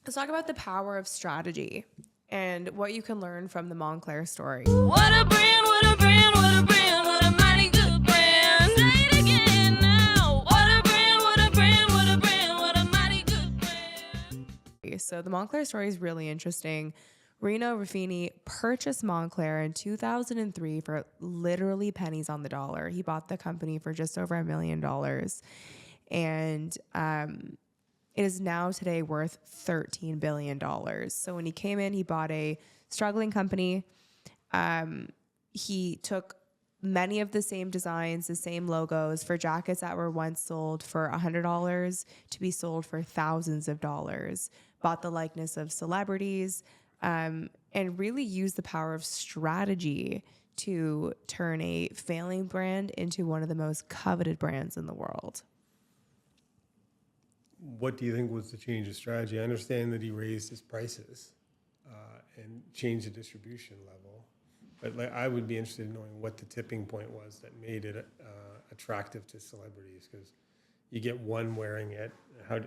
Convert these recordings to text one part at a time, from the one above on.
Let's talk about the power of strategy and what you can learn from the Moncler story. What a brand, what a brand, what a brand, what a mighty good brand. Say it again now. What a brand, what a brand, what a brand, what a mighty good brand. So the Moncler story is really interesting. Remo Ruffini purchased Moncler in 2003 for literally pennies on the dollar. He bought the company for just over $1 million. And it is now today worth $13 billion. So when he came in, he bought a struggling company. He took many of the same designs, the same logos for jackets that were once sold for $100 to be sold for thousands of dollars, bought the likeness of celebrities, and really used the power of strategy to turn a failing brand into one of the most coveted brands in the world. What do you think was the change of strategy? I understand that he raised his prices and changed the distribution level, but I would be interested in knowing what the tipping point was that made it attractive to celebrities. Because you get one wearing it. How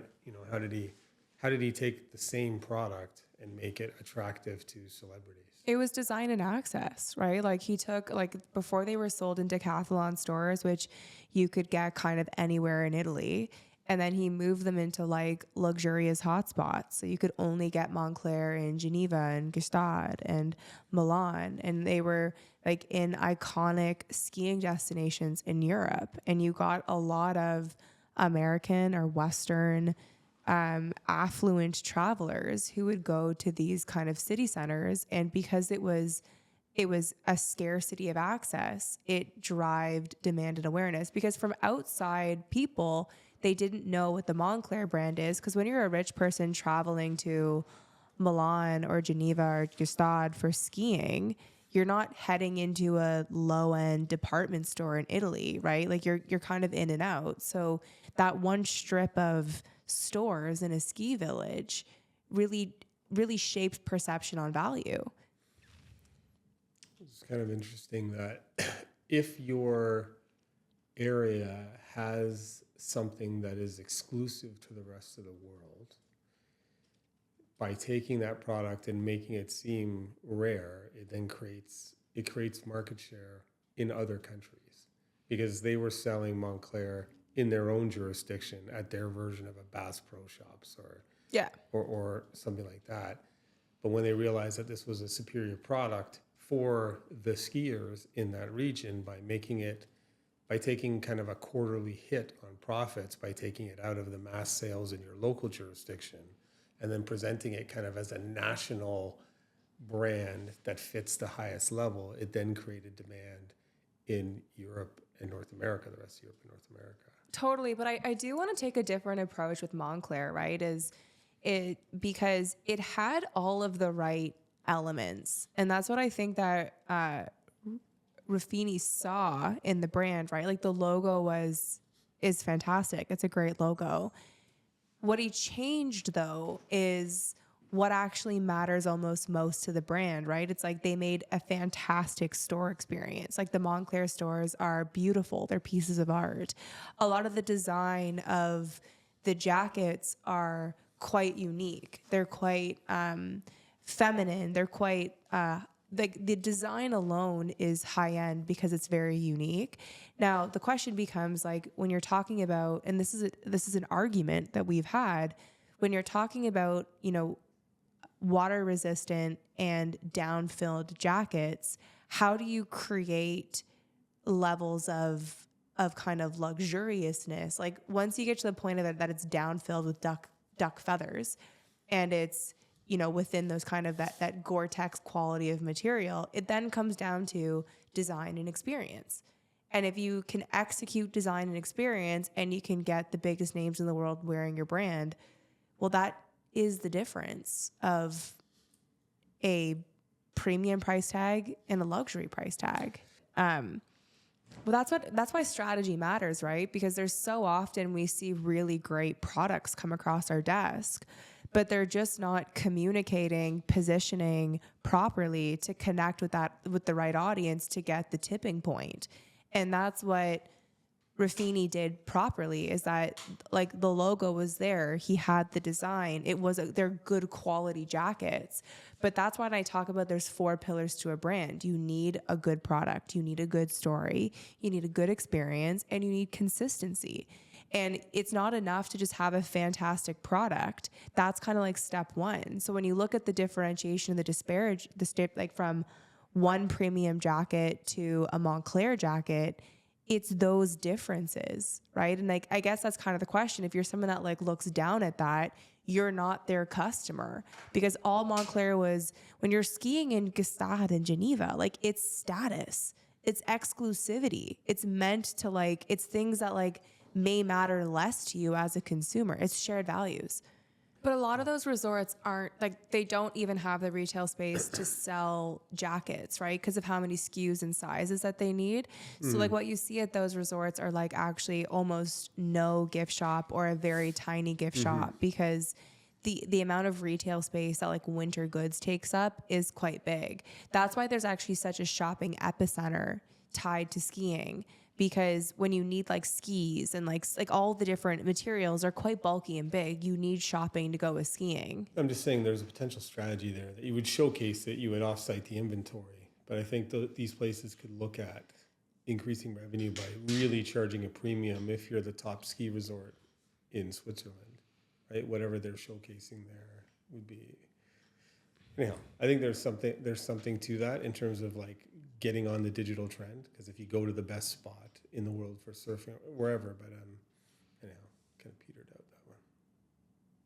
did he take the same product and make it attractive to celebrities? It was design and access, right? Like he took, before they were sold in Decathlon stores, which you could get kind of anywhere in Italy. And then he moved them into luxurious hotspots. So you could only get Moncler in Geneva and Gstaad and Milan. And they were in iconic skiing destinations in Europe. And you got a lot of American or Western affluent travelers who would go to these kind of city centers. And because it was a scarcity of access, it drove demand and awareness. Because from outside people, they didn't know what the Moncler brand is, because when you're a rich person traveling to Milan or Geneva or Gstaad for skiing, you're not heading into a low-end department store in Italy, right? You're kind of in and out. So that one strip of stores in a ski village really, really shaped perception on value. It's kind of interesting that if your area has something that is exclusive to the rest of the world, by taking that product and making it seem rare, it then creates market share in other countries, because they were selling Moncler in their own jurisdiction at their version of a Bass Pro Shops or something like that. But when they realized that this was a superior product for the skiers in that region, by taking kind of a quarterly hit on profits, by taking it out of the mass sales in your local jurisdiction, and then presenting it kind of as a national brand that fits the highest level, it then created demand in Europe and North America, the rest of Europe and North America. Totally, but I do want to take a different approach with Moncler, right? Because it had all of the right elements, and that's what I think that Ruffini saw in the brand, right? The logo is fantastic. It's a great logo. What he changed though is what actually matters almost most to the brand, right? It's they made a fantastic store experience. The Moncler stores are beautiful. They're pieces of art. A lot of the design of the jackets are quite unique. They're quite feminine. They're quite the design alone is high end because it's very unique. Now the question becomes when you're talking about, and this is an argument that we've had, when you're talking about water resistant and down-filled jackets, how do you create levels of kind of luxuriousness? Once you get to the point of that it's down-filled with duck feathers, and it's within those kind of that Gore-Tex quality of material, it then comes down to design and experience. And if you can execute design and experience and you can get the biggest names in the world wearing your brand, well, that is the difference of a premium price tag and a luxury price tag. Well, that's why strategy matters, right? Because there's so often we see really great products come across our desk, but they're just not communicating, positioning properly to connect with the right audience to get the tipping point. And that's what Ruffini did properly is that like the logo was there. He had the design. They're good quality jackets. But that's why I talk about there's 4 pillars to a brand. You need a good product. You need a good story. You need a good experience, and you need consistency. And it's not enough to just have a fantastic product. That's kind of like step 1. So when you look at the differentiation of like from one premium jacket to a Moncler jacket, it's those differences, right? And like, I guess that's kind of the question. If you're someone that like looks down at that, you're not their customer, because all Moncler was, when you're skiing in Gstaad in Geneva, like it's status, it's exclusivity. It's meant to like, it's things that like may matter less to you as a consumer. It's shared values. But a lot of those resorts aren't like, they don't even have the retail space to sell jackets, right? Because of how many SKUs and sizes that they need. So like what you see at those resorts are like actually almost no gift shop or a very tiny gift shop, because the amount of retail space that like winter goods takes up is quite big. That's why there's actually such a shopping epicenter tied to skiing. Because when you need like skis and like all the different materials are quite bulky and big, you need shopping to go with skiing. I'm just saying there's a potential strategy there that you would showcase it, you would offsite the inventory. But I think these places could look at increasing revenue by really charging a premium if you're the top ski resort in Switzerland, right? Whatever they're showcasing there would be. Anyhow, I think there's something to that in terms of like getting on the digital trend, because if you go to the best spot in the world for surfing, wherever, but